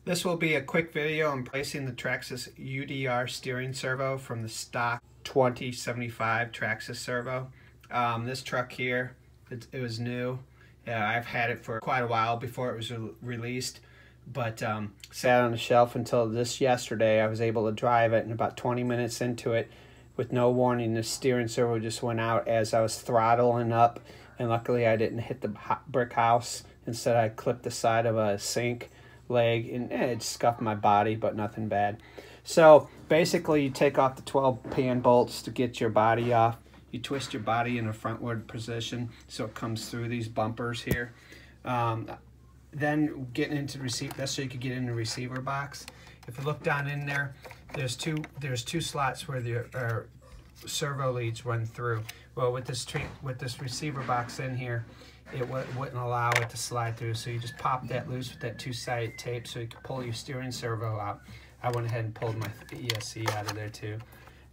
This will be a quick video on placing the Traxxas UDR steering servo from the stock 2075 Traxxas servo. This truck here, it was new. I've had it for quite a while before it was released, but sat on the shelf until yesterday. I was able to drive it, and about 20 minutes into it, with no warning, the steering servo just went out as I was throttling up, and luckily I didn't hit the brick house. Instead, I clipped the side of a sink leg, and it scuffed my body, but nothing bad. So basically, you take off the 12 pan bolts to get your body off. You twist your body in a frontward position so it comes through these bumpers here. Then getting into the receiver, that's so you can get in the receiver box. If you look down in there, there's two slots where the servo leads run through. Well, with this receiver box in here, it wouldn't allow it to slide through, so you just pop that loose with that two-sided tape so you can pull your steering servo out. I went ahead and pulled my ESC out of there too.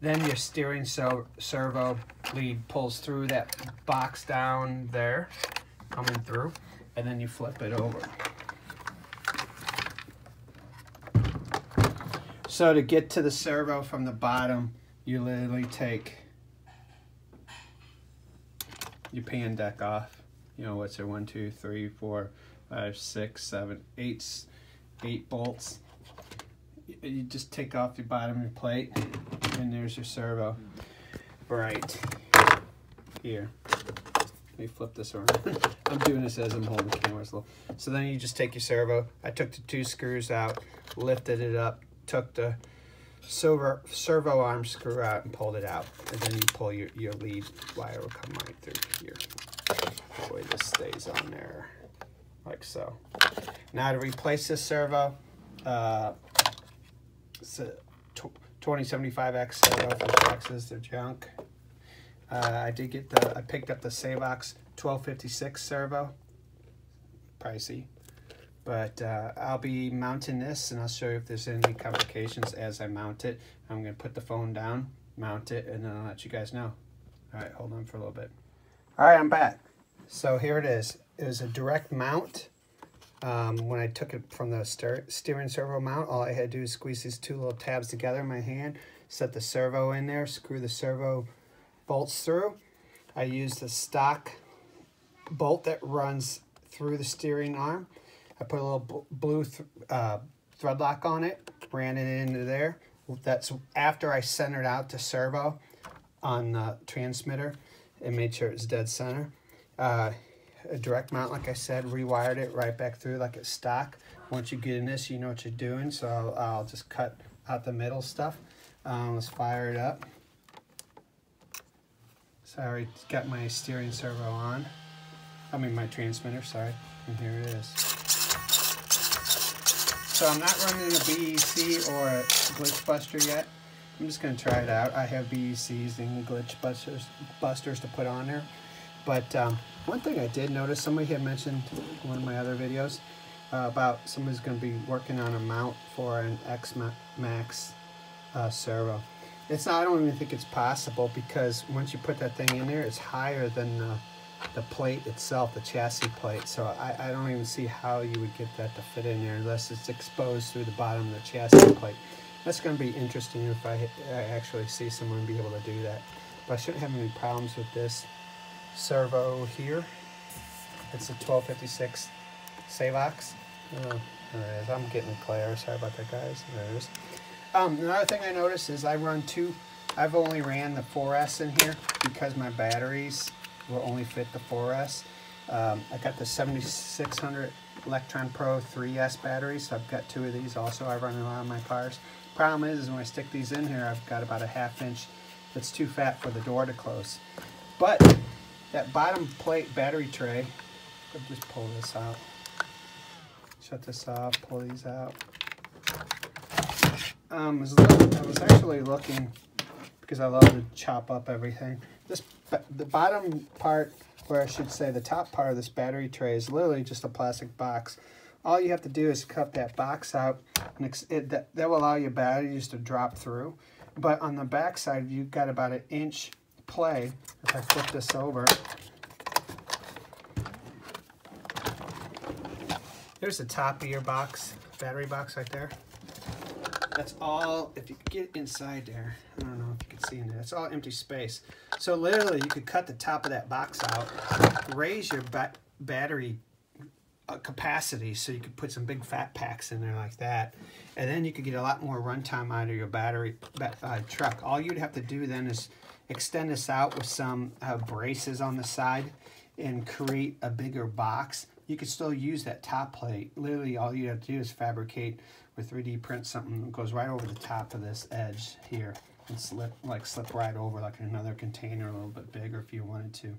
Then your steering servo lead pulls through that box down there, coming through, and then you flip it over. So to get to the servo from the bottom, you literally take your pan deck off. You know, what's there, 1, 2, 3, 4, 5, 6, 7, 8 bolts. You just take off the bottom of your plate, and there's your servo right here. Let me flip this around. I'm doing this as I'm holding the camera. So then you just take your servo. I took the 2 screws out, lifted it up, took the servo arm screw out and pulled it out. And then you pull your lead wire will come right through here. That way this stays on there, like so. Now to replace this servo, it's a 2075X servo from Traxxas, they're junk. I picked up the Savox 1256 servo, pricey. But I'll be mounting this, and I'll show you if there's any complications as I mount it. I'm going to put the phone down, mount it, and then I'll let you guys know. All right, hold on for a little bit. All right, I'm back. So here it is. It was a direct mount. When I took it from the steering servo mount, all I had to do is squeeze these 2 little tabs together in my hand, set the servo in there, screw the servo bolts through. I used the stock bolt that runs through the steering arm. I put a little blue thread lock on it, ran it into there. That's after I centered out the servo on the transmitter and made sure it's dead center. A direct mount, like I said, rewired it right back through like it's stock. Once you get in this, you know what you're doing, so I'll just cut out the middle stuff. Let's fire it up. So I already got my steering servo on. I mean my transmitter, sorry. And here it is. So I'm not running a BEC or a glitch buster yet. I'm just going to try it out. I have BECs and glitch busters to put on there. But one thing I did notice, somebody had mentioned in one of my other videos about somebody's going to be working on a mount for an X-Max servo. It's not, I don't even think it's possible, because once you put that thing in there, it's higher than the plate itself, the chassis plate. So I don't even see how you would get that to fit in there unless it's exposed through the bottom of the chassis plate. That's going to be interesting if I actually see someone be able to do that. But I shouldn't have any problems with this servo here. It's a 1256 Savox. There it is. I'm getting glare. Sorry about that, guys. There it is. Another thing I noticed is I've only ran the 4S in here because my batteries will only fit the 4S. I got the 7600 Electron Pro 3S batteries, so I've got 2 of these also. I run in a lot of my cars. Problem is when I stick these in here, I've got about a 1/2 inch that's too fat for the door to close. But that bottom plate battery tray, I'll just pull this out. Shut this off, pull these out. I was actually looking, because I love to chop up everything. The bottom part, or I should say the top part of this battery tray, is literally just a plastic box. All you have to do is cut that box out, and that will allow your batteries to drop through. But on the back side, you've got about 1 inch play. If I flip this over, There's the top of your box, battery box right there. That's all, if you could get inside there, I don't know if you can see in there, it's all empty space. So literally you could cut the top of that box out, raise your battery capacity so you could put some big fat packs in there like that, and then you could get a lot more runtime out of your battery truck. All you'd have to do then is extend this out with some braces on the side and create a bigger box. You could still use that top plate. Literally all you have to do is fabricate or 3D print something that goes right over the top of this edge here and slip right over like another container a little bit bigger if you wanted to.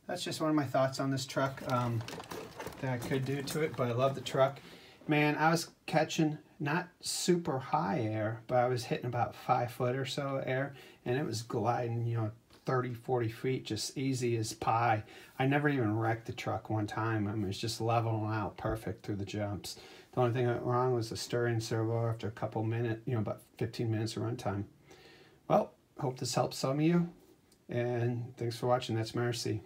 That's just one of my thoughts on this truck that I could do to it, but I love the truck. Man, I was catching not super high air, but I was hitting about 5 foot or so air, and it was gliding, you know, 30, 40 feet, just easy as pie. I never even wrecked the truck one time. I mean, it was just leveling out perfect through the jumps. The only thing that went wrong was the steering servo after a couple minutes, you know, about 15 minutes of runtime. Well, hope this helps some of you, and thanks for watching. That's Mercy.